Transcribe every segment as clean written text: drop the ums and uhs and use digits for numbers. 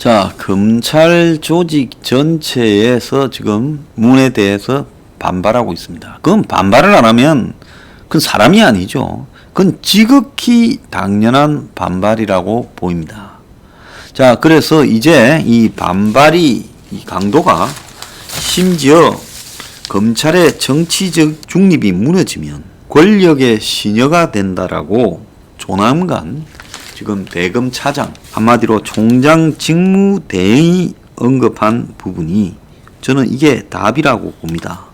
자, 검찰 조직 전체에서 지금 문에 대해서 반발하고 있습니다. 그건 반발을 안 하면 그건 사람이 아니죠. 그건 지극히 당연한 반발이라고 보입니다. 자, 그래서 이제 이 반발이 이 강도가 심지어 검찰의 정치적 중립이 무너지면 권력의 신여가 된다라고 조남관 지금 대검차장 한마디로 총장 직무대행이 언급한 부분이 저는 이게 답이라고 봅니다.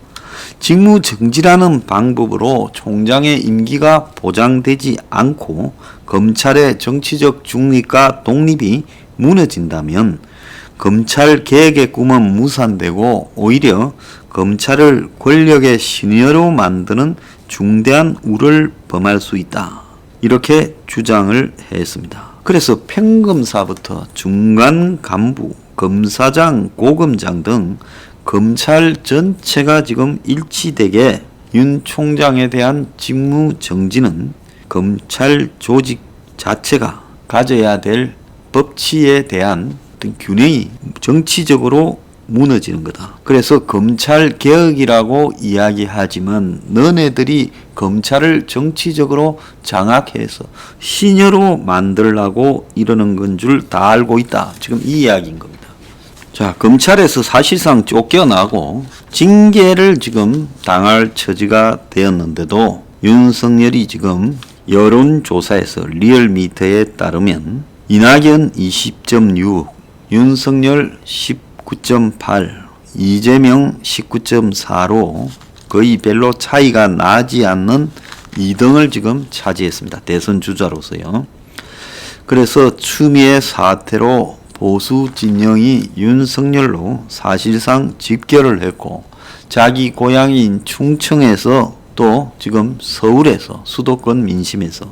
직무정지라는 방법으로 총장의 임기가 보장되지 않고 검찰의 정치적 중립과 독립이 무너진다면 검찰 개혁의 꿈은 무산되고 오히려 검찰을 권력의 신여로 만드는 중대한 우를 범할 수 있다. 이렇게 주장을 했습니다. 그래서 평검사부터 중간 간부, 검사장, 고검장 등 검찰 전체가 지금 일치되게 윤 총장에 대한 직무 정지는 검찰 조직 자체가 가져야 될 법치에 대한 어떤 균형이 정치적으로 무너지는 거다. 그래서 검찰 개혁이라고 이야기하지만 너네들이 검찰을 정치적으로 장악해서 신여로 만들라고 이러는 건 줄 다 알고 있다. 지금 이 이야기인 겁니다. 자, 검찰에서 사실상 쫓겨나고 징계를 지금 당할 처지가 되었는데도 윤석열이 지금 여론조사에서 리얼미터에 따르면 이낙연 20.6, 윤석열 19.8, 이재명 19.4로 거의 별로 차이가 나지 않는 2등을 지금 차지했습니다. 대선 주자로서요. 그래서 추미애 사태로 보수 진영이 윤석열로 사실상 집결을 했고 자기 고향인 충청에서 또 지금 서울에서 수도권 민심에서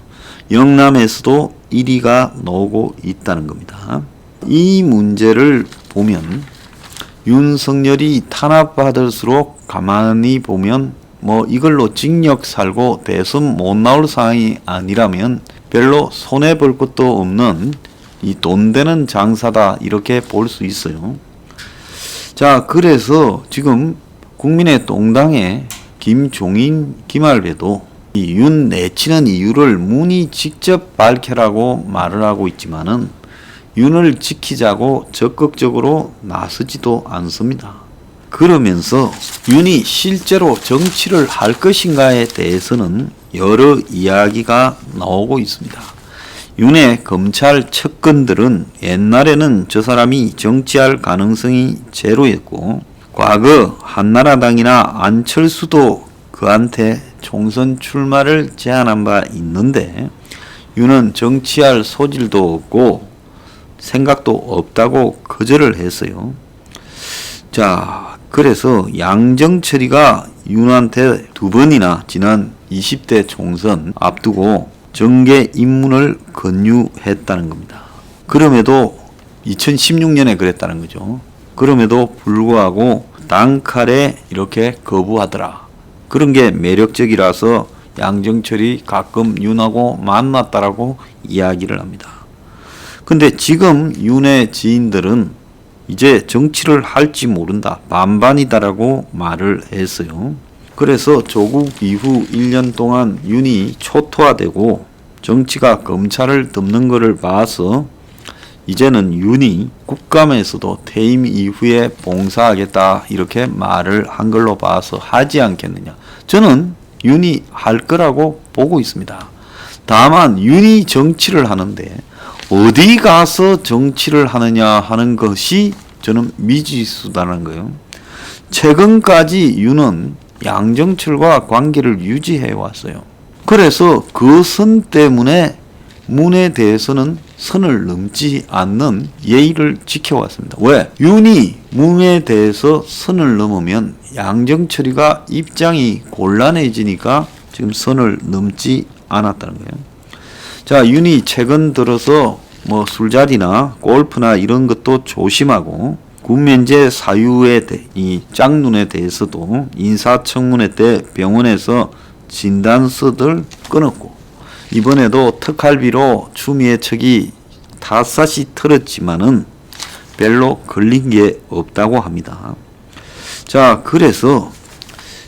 영남에서도 1위가 나오고 있다는 겁니다. 이 문제를 보면 윤석열이 탄압받을수록 가만히 보면 뭐 이걸로 징역 살고 대선 못 나올 상황이 아니라면 별로 손해볼 것도 없는 이 돈 되는 장사다 이렇게 볼 수 있어요. 자, 그래서 지금 국민의 동당의 김종인, 김할배도 이 윤 내치는 이유를 문이 직접 밝혀라고 말을 하고 있지만은 윤을 지키자고 적극적으로 나서지도 않습니다. 그러면서 윤이 실제로 정치를 할 것인가에 대해서는 여러 이야기가 나오고 있습니다. 윤의 검찰 측근들은 옛날에는 저 사람이 정치할 가능성이 제로였고 과거 한나라당이나 안철수도 그한테 총선 출마를 제안한 바 있는데 윤은 정치할 소질도 없고 생각도 없다고 거절을 했어요. 자, 그래서 양정철이가 윤한테 2번이나 지난 20대 총선 앞두고 정계 입문을 권유했다는 겁니다. 그럼에도 2016년에 그랬다는 거죠. 그럼에도 불구하고 단칼에 이렇게 거부하더라. 그런 게 매력적이라서 양정철이 가끔 윤하고 만났다라고 이야기를 합니다. 근데 지금 윤의 지인들은 이제 정치를 할지 모른다, 반반이다라고 말을 했어요. 그래서 조국 이후 1년 동안 윤이 초토화되고 정치가 검찰을 덮는 것을 봐서 이제는 윤이 국감에서도 퇴임 이후에 봉사하겠다 이렇게 말을 한 걸로 봐서 하지 않겠느냐. 저는 윤이 할 거라고 보고 있습니다. 다만 윤이 정치를 하는데 어디 가서 정치를 하느냐 하는 것이 저는 미지수다는 거예요. 최근까지 윤은 양정철과 관계를 유지해 왔어요. 그래서 그 선 때문에 문에 대해서는 선을 넘지 않는 예의를 지켜왔습니다. 왜? 윤이 문에 대해서 선을 넘으면 양정철이가 입장이 곤란해지니까 지금 선을 넘지 않았다는 거예요. 자, 윤이 최근 들어서 뭐 술자리나 골프나 이런 것도 조심하고 군면제 사유에 이 짝눈에 대해서도 인사청문회 때 병원에서 진단서들 끊었고 이번에도 특활비로 추미애 측이 샅샅이 털었지만은 별로 걸린 게 없다고 합니다. 자, 그래서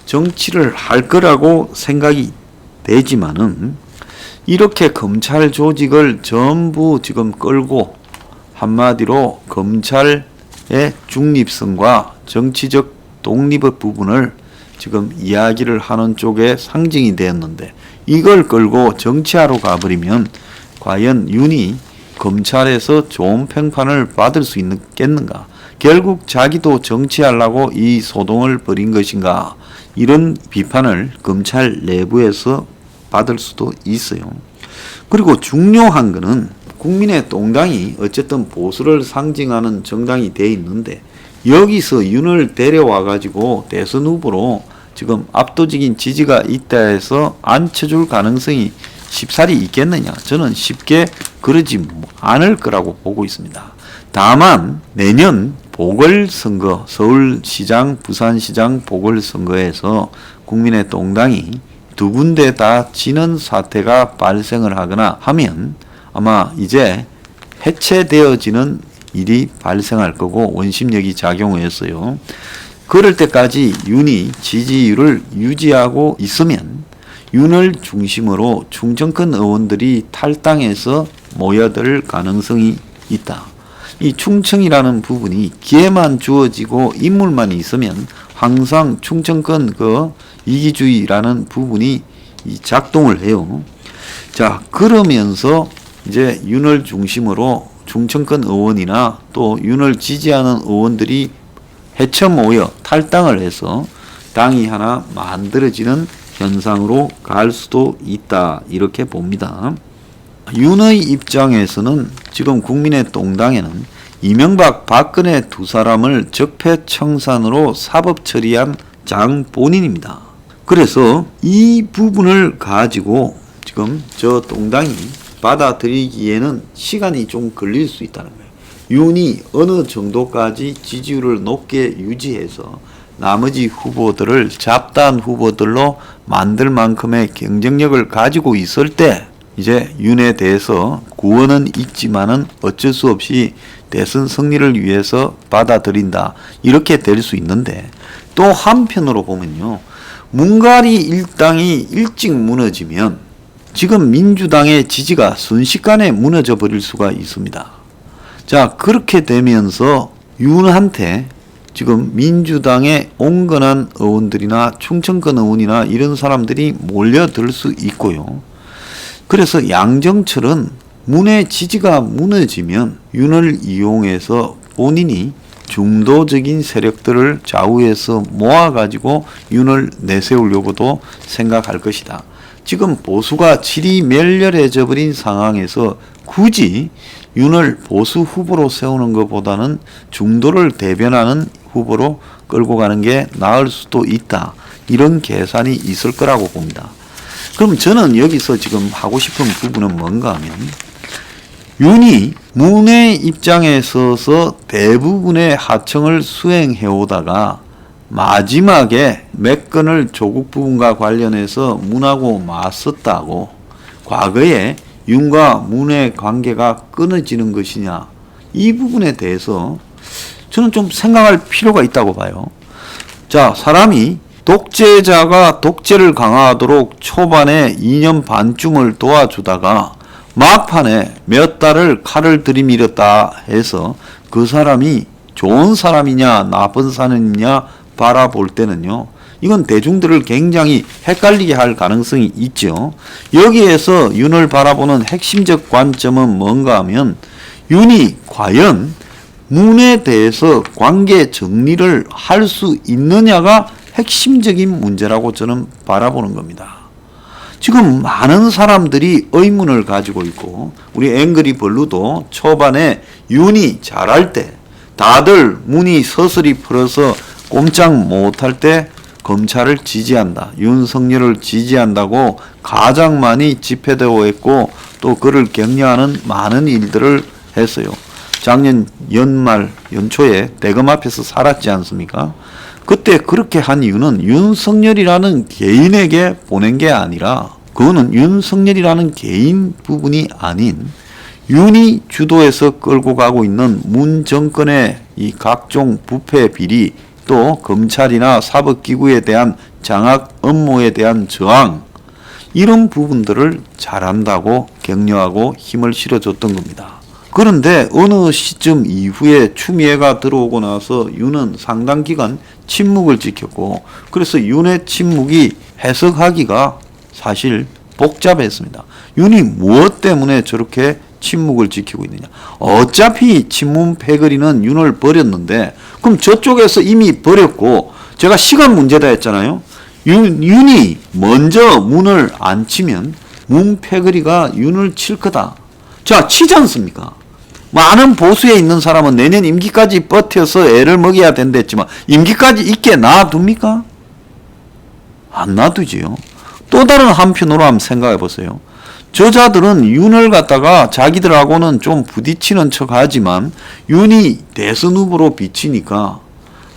정치를 할 거라고 생각이 되지만은 이렇게 검찰 조직을 전부 지금 끌고 한마디로 검찰의 중립성과 정치적 독립의 부분을 지금 이야기를 하는 쪽에 상징이 되었는데 이걸 끌고 정치하러 가버리면 과연 윤이 검찰에서 좋은 평판을 받을 수 있겠는가? 결국 자기도 정치하려고 이 소동을 벌인 것인가? 이런 비판을 검찰 내부에서 받을 수도 있어요. 그리고 중요한 것은 국민의 동당이 어쨌든 보수를 상징하는 정당이 돼 있는데 여기서 윤을 데려와 가지고 대선 후보로 지금 압도적인 지지가 있다 해서 앉혀줄 가능성이 쉽사리 있겠느냐? 저는 쉽게 그러지 않을 거라고 보고 있습니다. 다만 내년 보궐선거, 서울시장, 부산시장 보궐선거에서 국민의 동당이 두 군데 다 지는 사태가 발생을 하거나 하면 아마 이제 해체되어지는 일이 발생할 거고 원심력이 작용했어요. 그럴 때까지 윤이 지지율을 유지하고 있으면 윤을 중심으로 충정권 의원들이 탈당해서 모여들 가능성이 있다. 이 충청이라는 부분이 기회만 주어지고 인물만 있으면 항상 충청권 이기주의라는 부분이 작동을 해요. 자, 그러면서 이제 윤을 중심으로 충청권 의원이나 또 윤을 지지하는 의원들이 해쳐 모여 탈당을 해서 당이 하나 만들어지는 현상으로 갈 수도 있다. 이렇게 봅니다. 윤의 입장에서는 지금 국민의 동당에는 이명박, 박근혜 두 사람을 적폐청산으로 사법 처리한 장본인입니다. 그래서 이 부분을 가지고 지금 저 동당이 받아들이기에는 시간이 좀 걸릴 수 있다는 거예요. 윤이 어느 정도까지 지지율을 높게 유지해서 나머지 후보들을 잡다한 후보들로 만들 만큼의 경쟁력을 가지고 있을 때 이제 윤에 대해서 구원은 있지만은 어쩔 수 없이 대선 승리를 위해서 받아들인다. 이렇게 될 수 있는데 또 한편으로 보면요. 문가리 일당이 일찍 무너지면 지금 민주당의 지지가 순식간에 무너져 버릴 수가 있습니다. 자, 그렇게 되면서 윤한테 지금 민주당의 온건한 의원들이나 충청권 의원이나 이런 사람들이 몰려들 수 있고요. 그래서 양정철은 문의 지지가 무너지면 윤을 이용해서 본인이 중도적인 세력들을 좌우해서 모아가지고 윤을 내세우려고도 생각할 것이다. 지금 보수가 질이 멸렬해져 버린 상황에서 굳이 윤을 보수 후보로 세우는 것보다는 중도를 대변하는 후보로 끌고 가는 게 나을 수도 있다. 이런 계산이 있을 거라고 봅니다. 그럼 저는 여기서 지금 하고 싶은 부분은 뭔가 하면 윤이 문의 입장에 서서 대부분의 하청을 수행해 오다가 마지막에 몇 건을 조국 부분과 관련해서 문하고 맞섰다고 과거에 윤과 문의 관계가 끊어지는 것이냐 이 부분에 대해서 저는 좀 생각할 필요가 있다고 봐요. 자, 사람이 독재자가 독재를 강화하도록 초반에 2년 반쯤을 도와주다가 막판에 몇 달을 칼을 들이밀었다 해서 그 사람이 좋은 사람이냐 나쁜 사람이냐 바라볼 때는요. 이건 대중들을 굉장히 헷갈리게 할 가능성이 있죠. 여기에서 윤을 바라보는 핵심적 관점은 뭔가 하면 윤이 과연 문에 대해서 관계 정리를 할 수 있느냐가 핵심적인 문제라고 저는 바라보는 겁니다. 지금 많은 사람들이 의문을 가지고 있고 우리 앵그리 블루도 초반에 윤이 잘할 때 다들 문이 서슬이 풀어서 꼼짝 못할 때 검찰을 지지한다. 윤석열을 지지한다고 가장 많이 집회되고 했고 또 그를 격려하는 많은 일들을 했어요. 작년 연초에 대검 앞에서 살았지 않습니까? 그때 그렇게 한 이유는 윤석열이라는 개인에게 보낸 게 아니라 그거는 윤석열이라는 개인 부분이 아닌 윤이 주도해서 끌고 가고 있는 문 정권의 이 각종 부패 비리, 또 검찰이나 사법기구에 대한 장악 업무에 대한 저항, 이런 부분들을 잘한다고 격려하고 힘을 실어줬던 겁니다. 그런데 어느 시점 이후에 추미애가 들어오고 나서 윤은 상당 기간 침묵을 지켰고, 그래서 윤의 침묵이 해석하기가 사실 복잡했습니다. 윤이 무엇 때문에 저렇게 침묵을 지키고 있느냐. 어차피 친문 패거리는 윤을 버렸는데, 그럼 저쪽에서 이미 버렸고, 제가 시간 문제다 했잖아요. 윤이 먼저 문을 안 치면 문 패거리가 윤을 칠 거다. 자, 치지 않습니까? 많은 보수에 있는 사람은 내년 임기까지 버텨서 애를 먹여야 된다 했지만 임기까지 있게 놔둡니까? 안 놔두지요. 또 다른 한편으로 한번 생각해 보세요. 저자들은 윤을 갖다가 자기들하고는 좀 부딪히는 척 하지만 윤이 대선 후보로 비치니까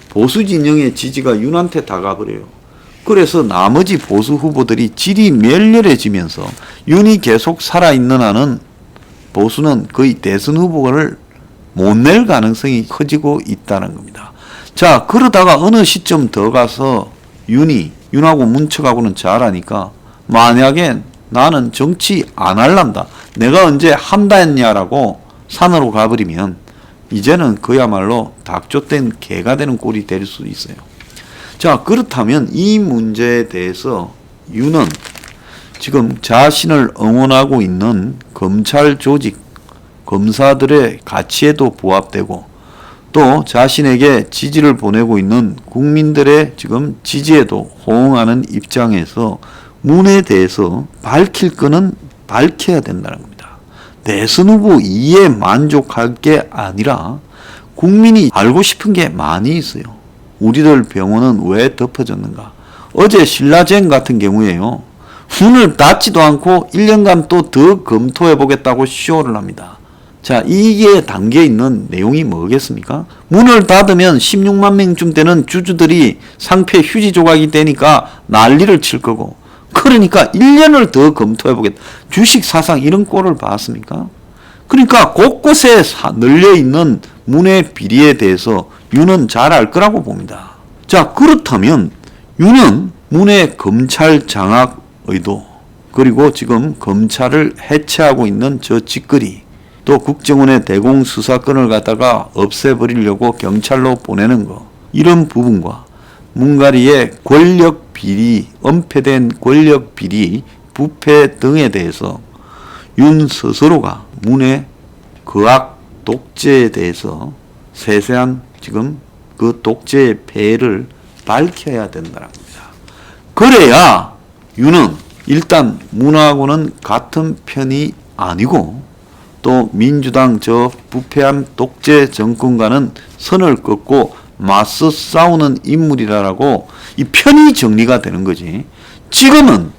보수 진영의 지지가 윤한테 다 가버려요. 그래서 나머지 보수 후보들이 질이 멸렬해지면서 윤이 계속 살아있는 한은 보수는 거의 대선 후보를 못 낼 가능성이 커지고 있다는 겁니다. 자, 그러다가 어느 시점 더 가서 윤하고 문척하고는 잘하니까 만약에 나는 정치 안 할란다, 내가 언제 한다 했냐라고 산으로 가버리면 이제는 그야말로 닭쫓된 개가 되는 꼴이 될 수 있어요. 자, 그렇다면 이 문제에 대해서 윤은 지금 자신을 응원하고 있는 검찰 조직, 검사들의 가치에도 부합되고 또 자신에게 지지를 보내고 있는 국민들의 지금 지지에도 호응하는 입장에서 문에 대해서 밝힐 거는 밝혀야 된다는 겁니다. 대선 후보 2에 만족할 게 아니라 국민이 알고 싶은 게 많이 있어요. 우리들 병원은 왜 덮어졌는가? 어제 신라젠 같은 경우에요. 문을 닫지도 않고 1년간 또 더 검토해 보겠다고 쇼를 합니다. 자, 이게 담겨 있는 내용이 뭐겠습니까? 문을 닫으면 16만 명쯤 되는 주주들이 상패 휴지 조각이 되니까 난리를 칠 거고, 그러니까 1년을 더 검토해 보겠다. 주식 사상 이런 꼴을 봤습니까? 그러니까 곳곳에 널려 있는 문의 비리에 대해서 윤은 잘 알 거라고 봅니다. 자, 그렇다면 윤은 문의 검찰 장악 의도, 그리고 지금 검찰을 해체하고 있는 저 짓거리, 또 국정원의 대공수사권을 갖다가 없애버리려고 경찰로 보내는 거, 이런 부분과 문가리의 권력 비리, 은폐된 권력 비리, 부패 등에 대해서 윤 스스로가 문의 거악 독재에 대해서 세세한 지금 그 독재의 폐해를 밝혀야 된다는 겁니다. 그래야 윤은 일단 문하고는 같은 편이 아니고 또 민주당 저 부패한 독재 정권과는 선을 긋고 맞서 싸우는 인물이라고 이 편이 정리가 되는 거지. 지금은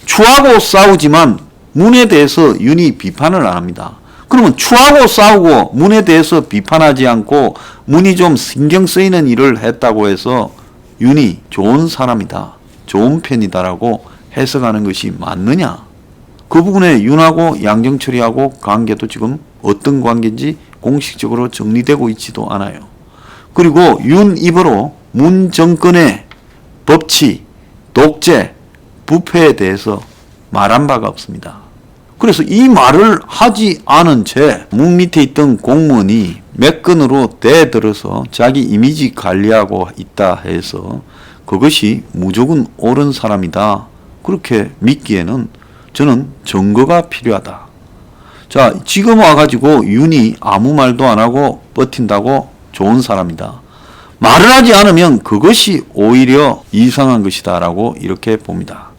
추하고 싸우지만 문에 대해서 윤이 비판을 안 합니다. 그러면 추하고 싸우고 문에 대해서 비판하지 않고 문이 좀 신경 쓰이는 일을 했다고 해서 윤이 좋은 사람이다, 좋은 편이다라고 해석하는 것이 맞느냐? 그 부분에 윤하고 양정철이하고 관계도 지금 어떤 관계인지 공식적으로 정리되고 있지도 않아요. 그리고 윤 입으로 문 정권의 법치, 독재, 부패에 대해서 말한 바가 없습니다. 그래서 이 말을 하지 않은 채 문 밑에 있던 공무원이 몇 건으로 대들어서 자기 이미지 관리하고 있다 해서 그것이 무조건 옳은 사람이다, 그렇게 믿기에는 저는 증거가 필요하다. 자, 지금 와가지고 윤이 아무 말도 안 하고 버틴다고 좋은 사람이다, 말을 하지 않으면 그것이 오히려 이상한 것이다 라고 이렇게 봅니다.